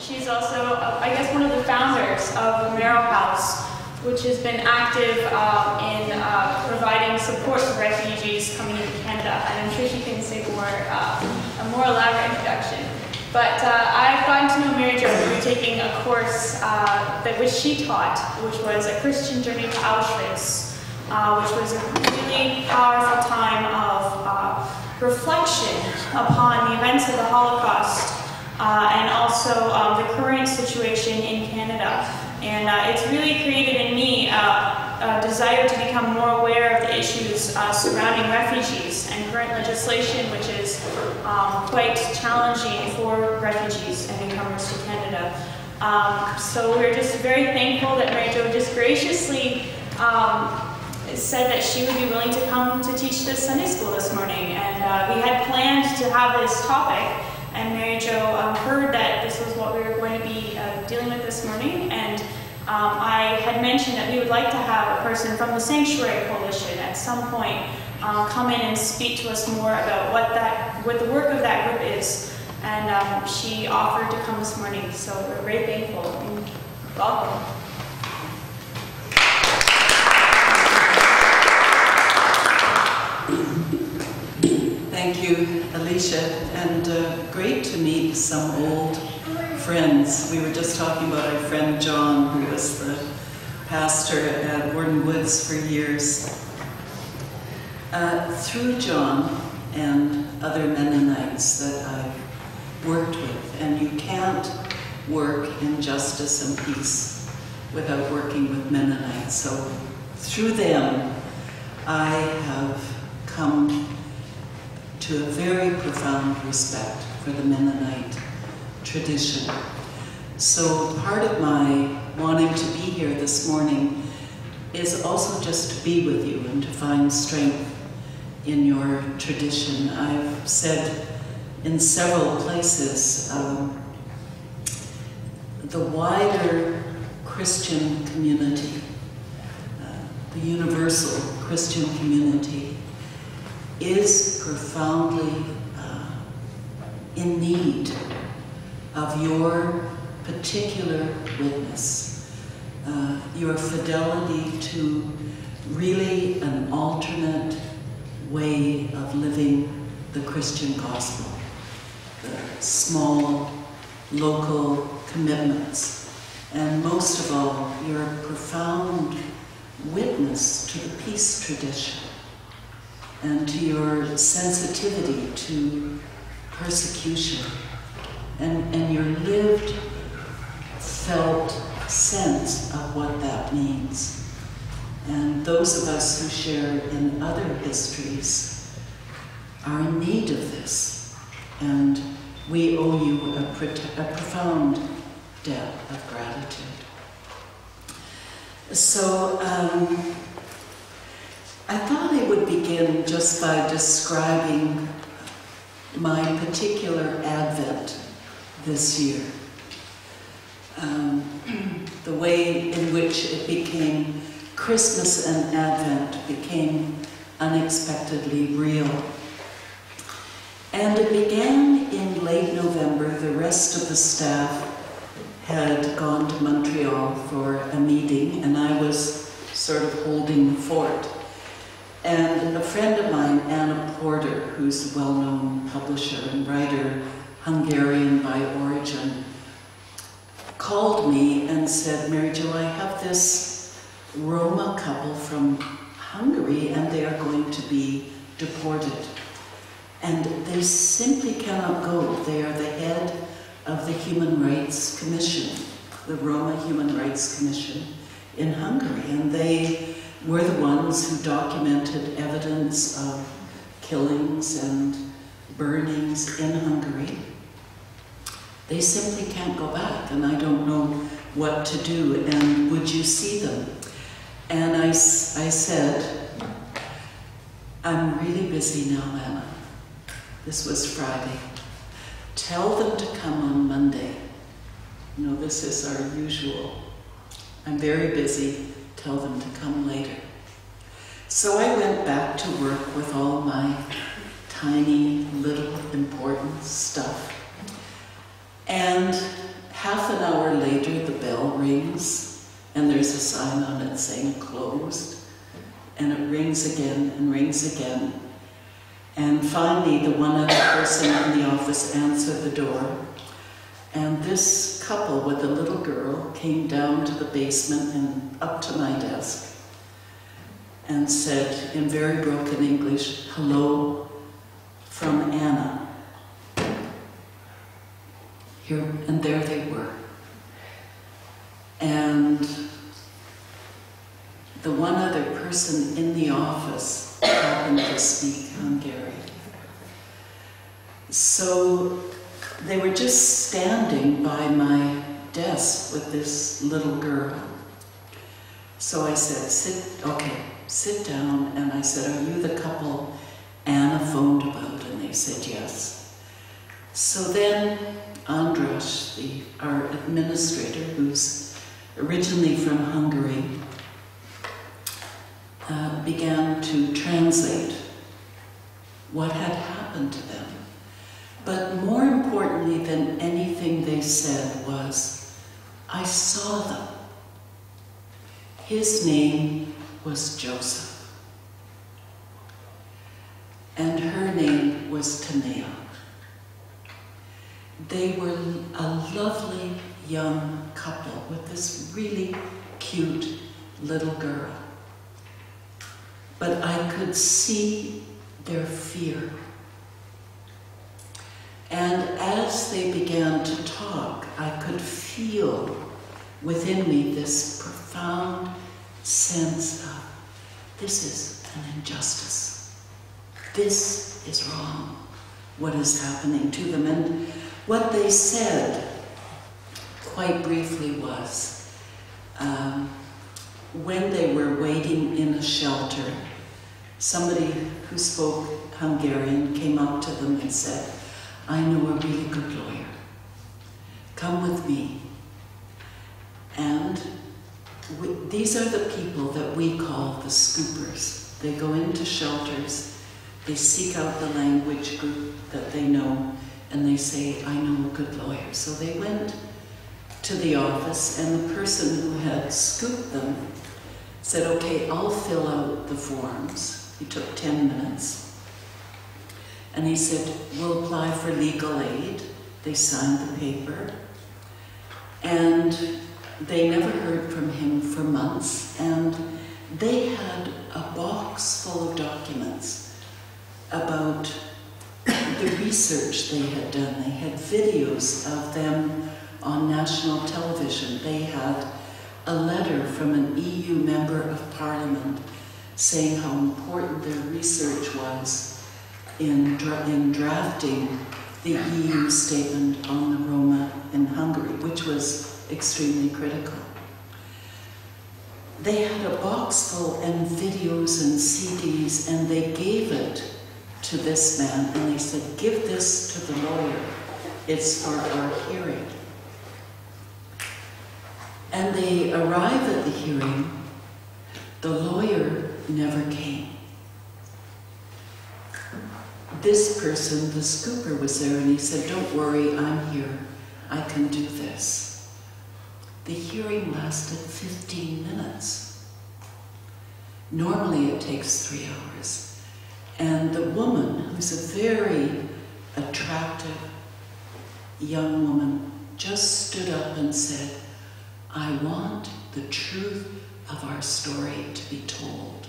She's also, I guess, one of the founders of the Marrow House, which has been active in providing support to refugees coming into Canada. And I'm sure she can say a more elaborate introduction. But I've gotten to know Mary Jo through taking a course which she taught, which was a Christian journey to Auschwitz, which was a really powerful time of reflection upon the events of the Holocaust and also the current situation in Canada. And it's really created in me a desire to become more aware of the issues surrounding refugees and current legislation, which is quite challenging for refugees and newcomers to Canada. So we're just very thankful that Mary Jo just graciously said that she would be willing to come to teach this Sunday school this morning. And we had planned to have this topic, and Mary Jo heard that this was what we were going to be dealing with this morning. And I had mentioned that we would like to have a person from the Sanctuary Coalition at some point come in and speak to us more about what the work of that group is. And she offered to come this morning, so we're very thankful. Welcome. Thank you, Alicia, and great to meet some old friends. We were just talking about our friend John, who was the pastor at Warden Woods for years. Through John and other Mennonites that I've worked with, and you can't work in justice and peace without working with Mennonites. So through them, I have come to a very profound respect for the Mennonite tradition. So part of my wanting to be here this morning is also just to be with you and to find strength in your tradition. I've said in several places, the wider Christian community, the universal Christian community, is profoundly in need of your particular witness, your fidelity to really an alternate way of living the Christian gospel, the small local commitments, and most of all, your profound witness to the peace tradition and to your sensitivity to persecution and your lived, felt sense of what that means. And those of us who share in other histories are in need of this, and we owe you a profound debt of gratitude. So I thought I would begin just by describing my particular Advent this year. The way in which it became, Christmas and Advent became unexpectedly real. And it began in late November. The rest of the staff had gone to Montreal for a meeting, and I was sort of holding the fort. And a friend of mine, Anna Porter, who's a well-known publisher and writer, Hungarian by origin, called me and said, Mary Jo, I have this Roma couple from Hungary, and they are going to be deported. And they simply cannot go. They are the head of the Human Rights Commission, the Roma Human Rights Commission in Hungary. And they were the ones who documented evidence of killings and burnings in Hungary. They simply can't go back, and I don't know what to do, and would you see them? And I said, I'm really busy now, Anna. This was Friday. Tell them to come on Monday. You know, this is our usual. I'm very busy. Tell them to come later. So I went back to work with all my tiny, little, important stuff. And half an hour later, the bell rings, and there's a sign on it saying closed, and it rings again and rings again. And finally, the one other person in the office answered the door, and this couple with a little girl came down to the basement and up to my desk and said in very broken English, "Hello, from Anna." Here, and there they were. And the one other person in the office happened to speak Hungarian. So they were just standing by my desk with this little girl. So I said, sit down. And I said, "Are you the couple Anna phoned about?" And they said yes. So then Andras, our administrator, who's originally from Hungary, began to translate what had happened to them. But more importantly than anything they said was, "I saw them." His name was Joseph, and her name was Tanea. They were a lovely young couple with this really cute little girl. But I could see their fear. And as they began to talk, I could feel within me this profound sense of, this is an injustice. This is wrong, what is happening to them. And what they said, quite briefly, was when they were waiting in a shelter, somebody who spoke Hungarian came up to them and said, "I know a really good lawyer. Come with me." And these are the people that we call the scoopers. They go into shelters, they seek out the language group that they know, and they say, "I know a good lawyer." So they went to the office, and the person who had scooped them said, "Okay, I'll fill out the forms." He took 10 minutes. And he said, "We'll apply for legal aid." They signed the paper. And they never heard from him for months. And they had a box full of documents about the research they had done. They had videos of them on national television. They had a letter from an EU member of Parliament saying how important their research was in drafting the EU statement on the Roma in Hungary, which was extremely critical. They had a box full and videos and CDs, and they gave it to this man, and they said, "Give this to the lawyer. It's for our hearing." And they arrive at the hearing. The lawyer never came. This person, the scooper, was there, and he said, "Don't worry, I'm here. I can do this." The hearing lasted 15 minutes. Normally it takes 3 hours. And the woman, who's a very attractive young woman, just stood up and said, "I want the truth of our story to be told.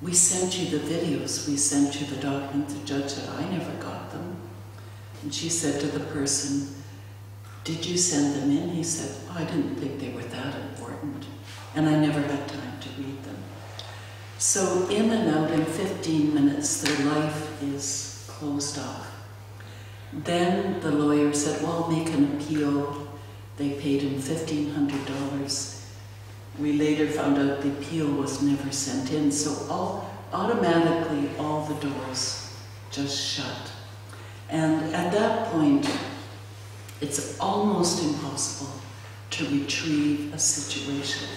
We sent you the videos, we sent you the documents." The judge said, "I never got them." And she said to the person, "Did you send them in?" He said, "I didn't think they were that important, and I never had time to read them." So in and out in 15 minutes, their life is closed off. Then the lawyer said, "Well, I'll make an appeal." They paid him $1,500. We later found out the appeal was never sent in, so automatically all the doors just shut. And at that point, it's almost impossible to retrieve a situation.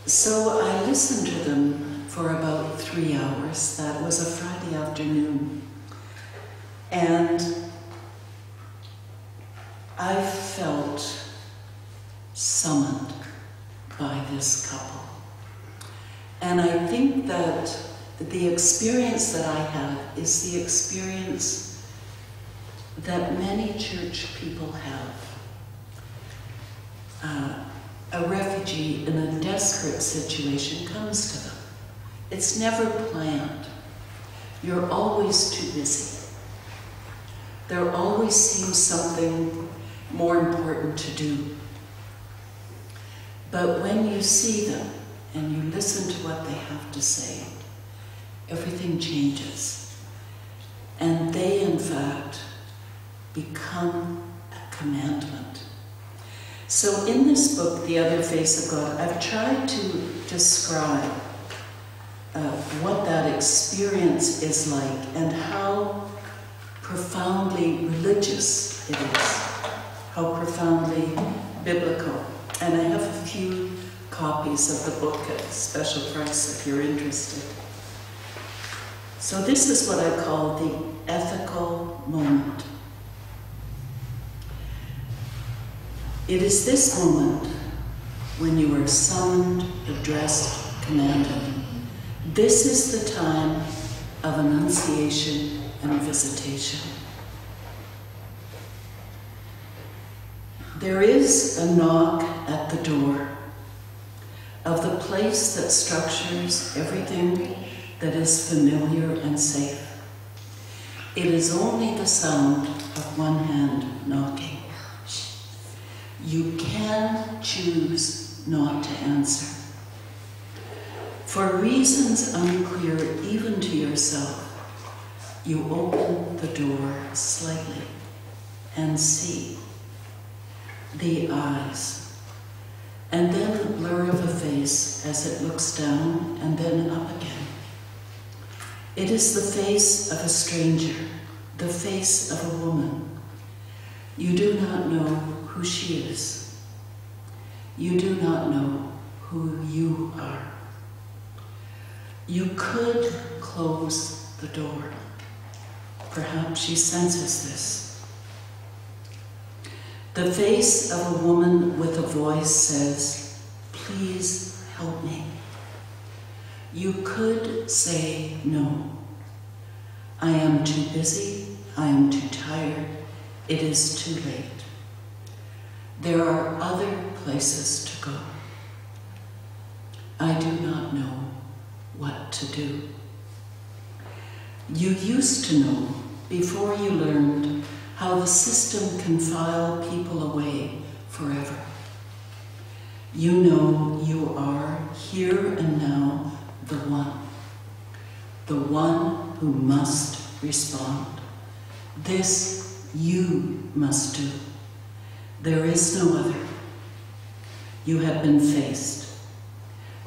So I listened to them for about 3 hours. That was a Friday afternoon. And I felt summoned by this couple. And I think that the experience that I have is the experience that many church people have. A refugee in a desperate situation comes to them. It's never planned. You're always too busy. There always seems something more important to do. But when you see them and you listen to what they have to say, everything changes. And they, in fact, become a commandment. So in this book, The Other Face of God, I've tried to describe what that experience is like and how profoundly religious it is, how profoundly biblical. And I have a few copies of the book at special price if you're interested. So this is what I call the ethical moment. It is this moment when you are summoned, addressed, commanded. This is the time of annunciation and visitation. There is a knock at the door of the place that structures everything that is familiar and safe. It is only the sound of one hand knocking. You can choose not to answer. For reasons unclear even to yourself, you open the door slightly and see the eyes, and then the blur of a face as it looks down and then up again. It is the face of a stranger, the face of a woman. You do not know who she is. You do not know who you are. You could close the door. Perhaps she senses this. The face of a woman with a voice says, "Please help me." You could say no. "I am too busy, I am too tired, it is too late." There are other places to go. I do not know what to do. You used to know, before you learned, how the system can file people away forever. You know you are, here and now, the one who must respond. This you must do. There is no other. You have been faced.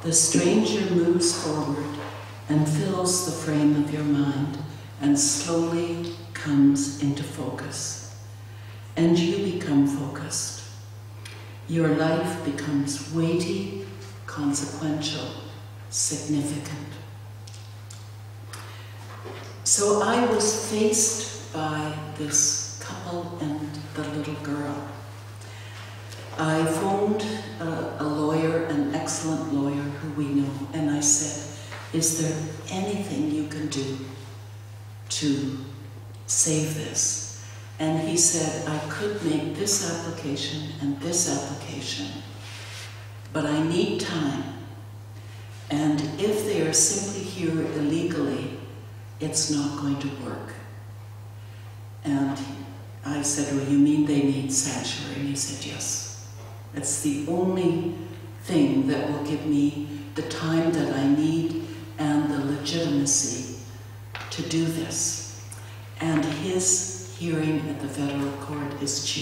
The stranger moves forward and fills the frame of your mind and slowly comes into focus. And you become focused. Your life becomes weighty, consequential, significant. So I was faced by this couple and the little girl. I phoned a lawyer, an excellent lawyer who we know, and I said, "Is there anything you can do to save this?" And he said, "I could make this application and this application, but I need time. And if they are simply here illegally, it's not going to work." And I said, "Well, you mean they need sanctuary?" And he said, "Yes. It's the only thing that will give me the time that I need and the legitimacy to do this." And his hearing at the federal court is Tuesday.